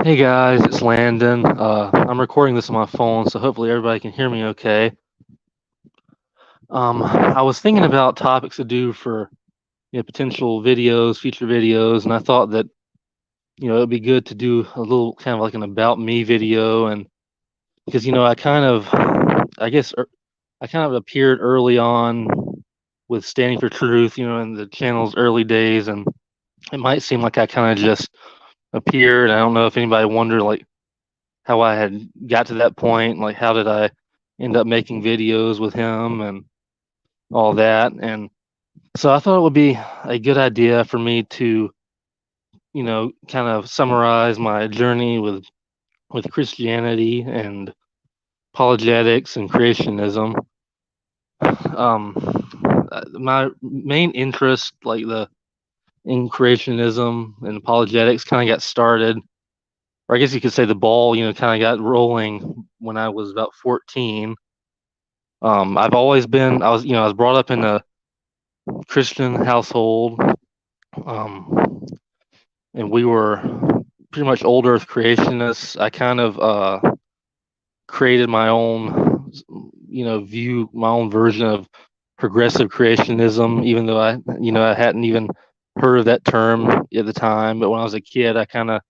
Hey guys, it's Landon. I'm recording this on my phone, so hopefully everybody can hear me okay. I was thinking about topics to do for potential videos, future videos, and I thought that it'd be good to do a little kind of like an about me video, and because I guess I kind of appeared early on with Standing for Truth, in the channel's early days, and it might seem like I kind of just appeared. I don't know if anybody wondered like how I had got to that point, like how did I end up making videos with him and all that. And so I thought it would be a good idea for me to, kind of summarize my journey with Christianity and apologetics and creationism. Um, my main interest, like the in creationism and apologetics, kind of got started, or I guess you could say the ball, kind of got rolling when I was about 14. I was brought up in a Christian household, um, and we were pretty much old Earth creationists. I kind of created my own, view, my own version of progressive creationism, even though I hadn't even heard of that term at the time. But when I was a kid, I kind of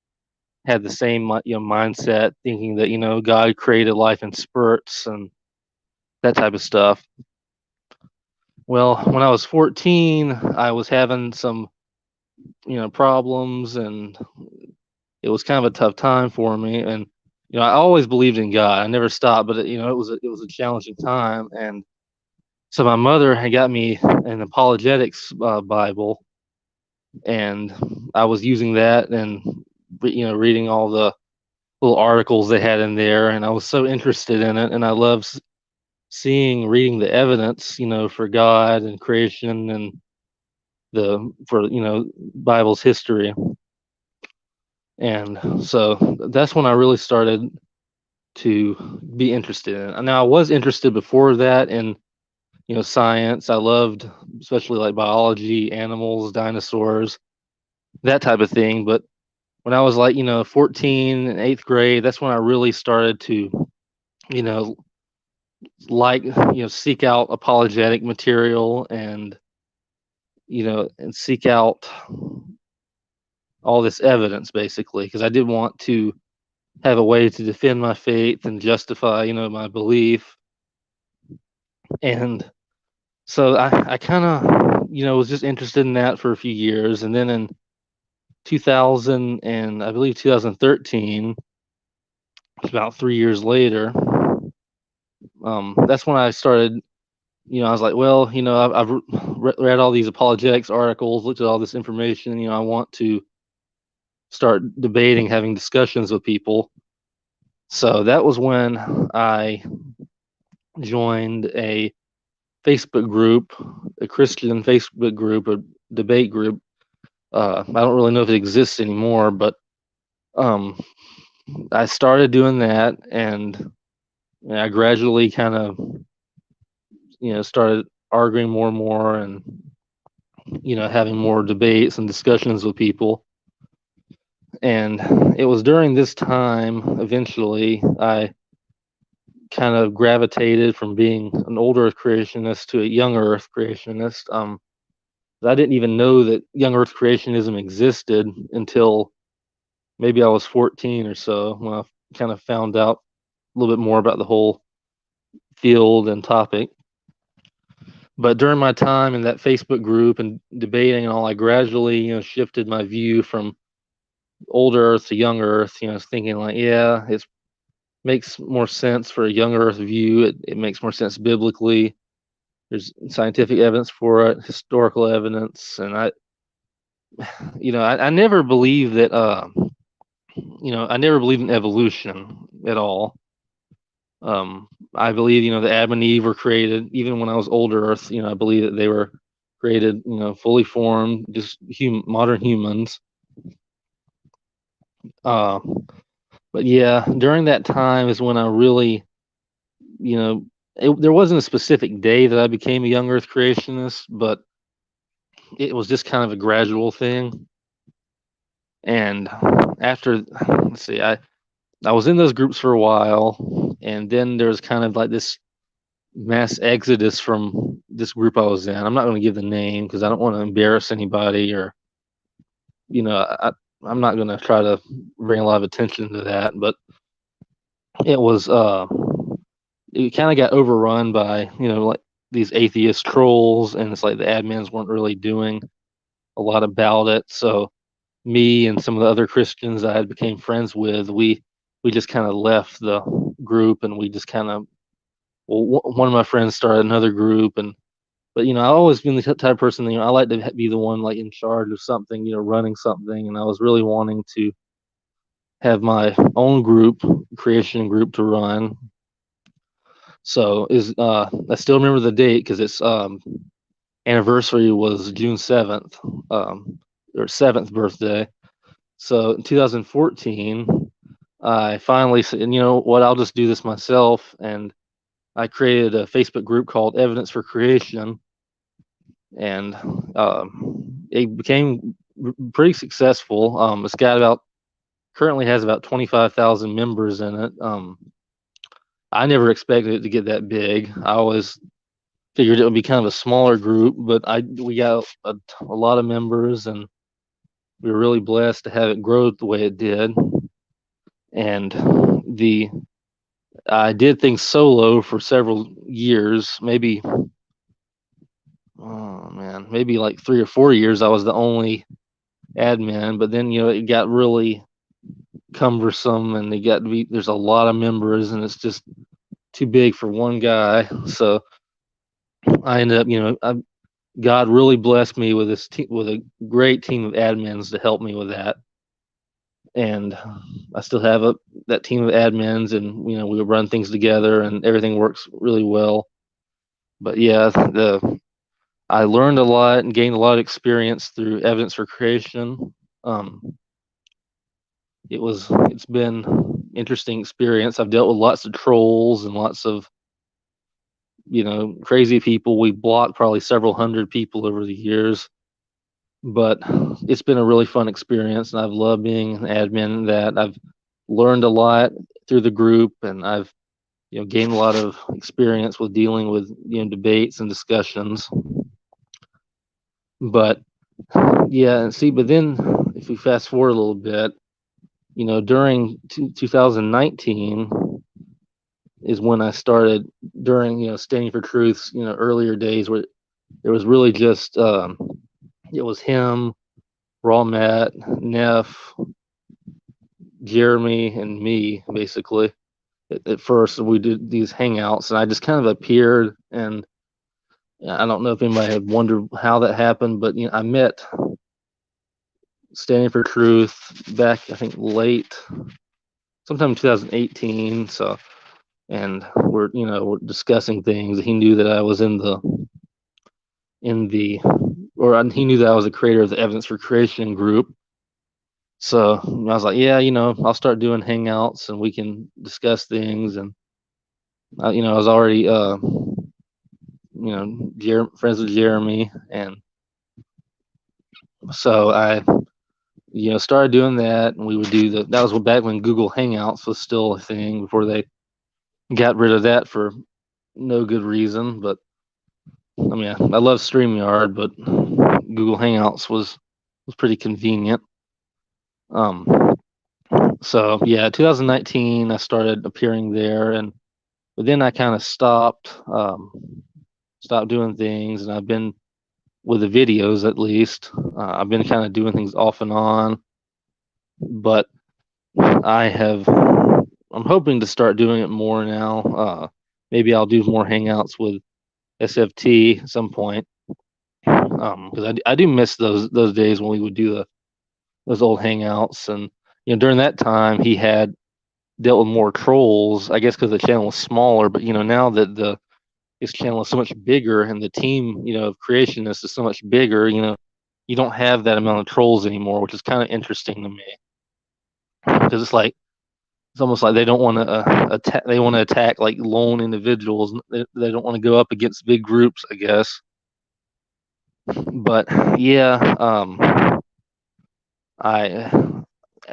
had the same, mindset, thinking that God created life in spurts and that type of stuff. Well, when I was 14, I was having some, problems, and it was kind of a tough time for me. And I always believed in God. I never stopped, but it was a challenging time. And so my mother had got me an apologetics Bible, and I was using that and reading all the little articles they had in there, and I was so interested in it, and I love reading the evidence, for God and creation and the for Bible's history. And so that's when I really started to be interested in it. Now I was interested before that in science. I loved especially like biology, animals, dinosaurs, that type of thing. But when I was like 14 and eighth grade, that's when I really started to you know seek out apologetic material, and and seek out all this evidence, basically, because I did want to have a way to defend my faith and justify my belief. And so I kind of was just interested in that for a few years, and then in 2000 and I believe 2013, about 3 years later, that's when I started. I was like, well, I've read all these apologetics articles, looked at all this information. I want to start debating, having discussions with people. So that was when I joined a Facebook group, a Christian Facebook group, a debate group. I don't really know if it exists anymore, but um, I started doing that, and I gradually kind of, started arguing more and more, and having more debates and discussions with people. And it was during this time, eventually, I kind of gravitated from being an old Earth creationist to a young Earth creationist. I didn't even know that young Earth creationism existed until maybe I was 14 or so, when I kind of found out a little bit more about the whole field and topic. But during my time in that Facebook group and debating and all, I gradually, shifted my view from old Earth to young Earth. Thinking like, yeah, it makes more sense for a young Earth view. It makes more sense biblically. There's scientific evidence for it, historical evidence, and I never believed that. I never believed in evolution at all. I believe, that Adam and Eve were created, even when I was older Earth, I believe that they were created, fully formed, just modern humans. Uh, but yeah, during that time is when I really, there wasn't a specific day that I became a young Earth creationist, but it was just kind of a gradual thing. And after, let's see, I was in those groups for a while, and then there was kind of like this mass exodus from this group I was in. I'm not going to give the name because I don't want to embarrass anybody, or I'm not going to try to bring a lot of attention to that. But it was it kind of got overrun by like these atheist trolls, and it's like the admins weren't really doing a lot about it. So me and some of the other Christians I had became friends with, we just kind of left the group, and we just kind of, well, one of my friends started another group. And but I've always been the type of person, I like to be the one like in charge of something, running something, and I was really wanting to have my own group, creation group, to run. So is I still remember the date because its anniversary was June 7th, or 7th birthday. So in 2014, I finally said, you know what, I'll just do this myself, and I created a Facebook group called Evidence for Creation, and it became pretty successful. It's got currently has about 25,000 members in it. I never expected it to get that big. I always figured it would be kind of a smaller group, but we got a lot of members, and we were really blessed to have it grow the way it did. And I did things solo for several years, maybe, oh man, maybe like 3 or 4 years. I was the only admin, but then it got really cumbersome, and there's a lot of members, and it's just too big for one guy. So I ended up, God really blessed me with with a great team of admins to help me with that. And I still have that team of admins, and we run things together, and everything works really well. But yeah, I learned a lot and gained a lot of experience through Evidence for Creation. It's been interesting experience. I've dealt with lots of trolls and lots of crazy people. We blocked probably several hundred people over the years, but it's been a really fun experience, and I've loved being an admin. That I've learned a lot through the group, and I've gained a lot of experience with dealing with debates and discussions. But yeah, see, but then if we fast forward a little bit, during 2019 is when I started, during Standing for Truth's earlier days, where there was really just it was him, Raw Matt, Neff, Jeremy, and me, basically. At first, we did these hangouts, and I just kind of appeared, and I don't know if anybody had wondered how that happened, but I met Standing for Truth back, I think, sometime in 2018. So, and we're discussing things. He knew that I was he knew that I was a creator of the Evidence for Creation group. So I was like, yeah, I'll start doing hangouts, and we can discuss things. And I was already friends with Jeremy, and so I started doing that, and we would do that was back when Google Hangouts was still a thing, before they got rid of that for no good reason. But I mean, I love StreamYard, but Google Hangouts was pretty convenient. So yeah, 2019 I started appearing there, but then I kind of stopped doing things, and I've been, with the videos at least, I've been kind of doing things off and on. But I'm hoping to start doing it more now. Maybe I'll do more hangouts with SFT at some point, because I do miss those days when we would do those old hangouts. And during that time he had dealt with more trolls, I guess, because the channel was smaller. But now that his channel is so much bigger, and the team of creationists is so much bigger, you don't have that amount of trolls anymore, which is kind of interesting to me, because it's almost like they don't want to attack. They want to attack like lone individuals. They don't want to go up against big groups, I guess. But yeah,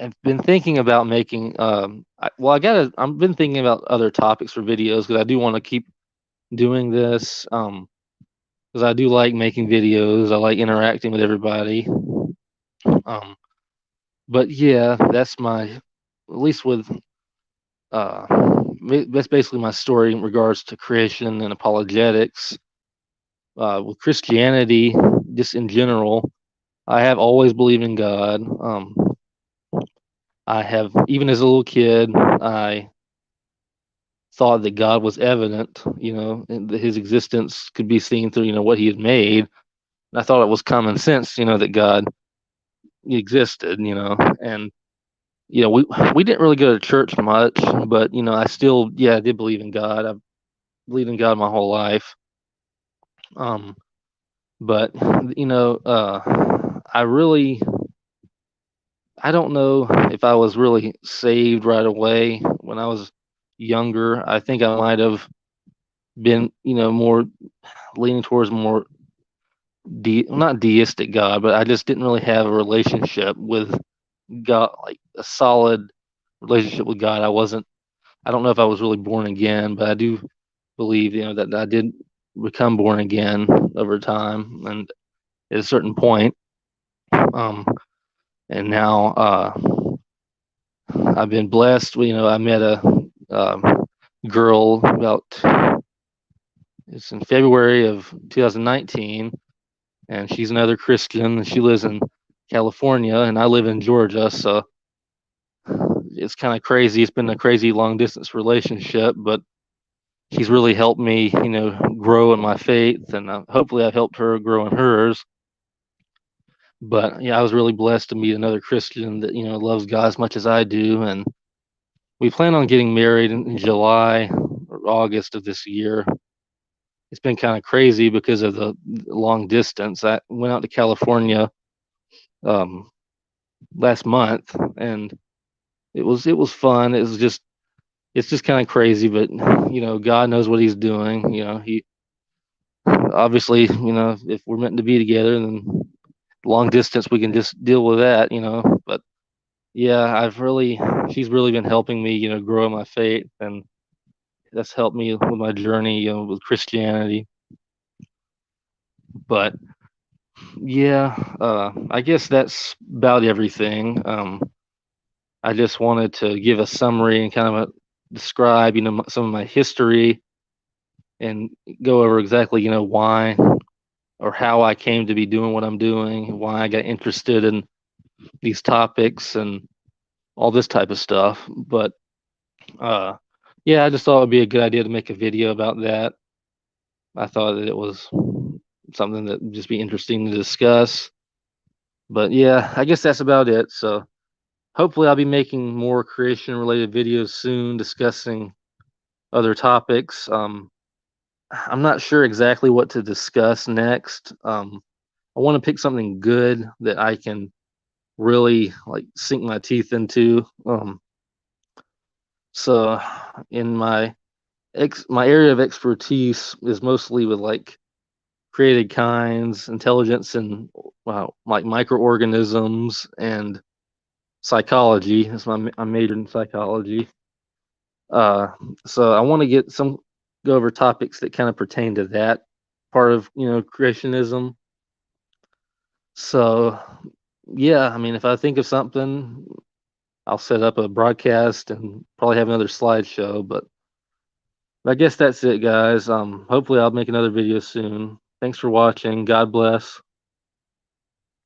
I've been thinking about making. I've been thinking about other topics for videos because I do want to keep doing this. Because I do like making videos. I like interacting with everybody. Um, but yeah, that's my, at least with uh, that's basically my story in regards to creation and apologetics. With Christianity, just in general, I have always believed in God. I have, even as a little kid, I thought that God was evident, and that his existence could be seen through, what he had made. And I thought it was common sense, that God existed, and we didn't really go to church much, but I still, yeah, I did believe in God. I've believed in God my whole life. Um, but I really, I don't know if I was really saved right away when I was younger. I think I might have been, more leaning towards more not deistic God, but I just didn't really have a relationship with God, like a solid relationship with God. I don't know if I was really born again, but I do believe, that I did become born again over time and at a certain point. Um, and now I've been blessed. I met a girl about, it's in February of 2019, and she's another Christian. She lives in California, and I live in Georgia. So it's kind of crazy. It's been a crazy long distance relationship, but she's really helped me, grow in my faith, and hopefully I've helped her grow in hers. But yeah, I was really blessed to meet another Christian that loves God as much as I do, and we plan on getting married in July or August of this year. It's been kind of crazy because of the long distance. I went out to California um, last month, and it was fun. It's just kind of crazy, but God knows what He's doing. He obviously, if we're meant to be together, then long distance we can just deal with that. But yeah, she's really been helping me, grow in my faith, and that's helped me with my journey, with Christianity. But yeah, I guess that's about everything. I just wanted to give a summary and kind of describe, some of my history and go over exactly, why or how I came to be doing what I'm doing, why I got interested in these topics and all this type of stuff. But uh, yeah, I just thought it'd be a good idea to make a video about that. I thought that it was something that would just be interesting to discuss. But yeah, I guess that's about it. So hopefully I'll be making more creation related videos soon discussing other topics. I'm not sure exactly what to discuss next. I want to pick something good that I can really like sink my teeth into. So in my area of expertise is mostly with like created kinds, intelligence, and like microorganisms and psychology. That's I majored in psychology. Uh, so I want to go over topics that kind of pertain to that part of creationism. So yeah, I mean, if I think of something, I'll set up a broadcast and probably have another slideshow. But I guess that's it, guys. Hopefully I'll make another video soon. Thanks for watching. God bless.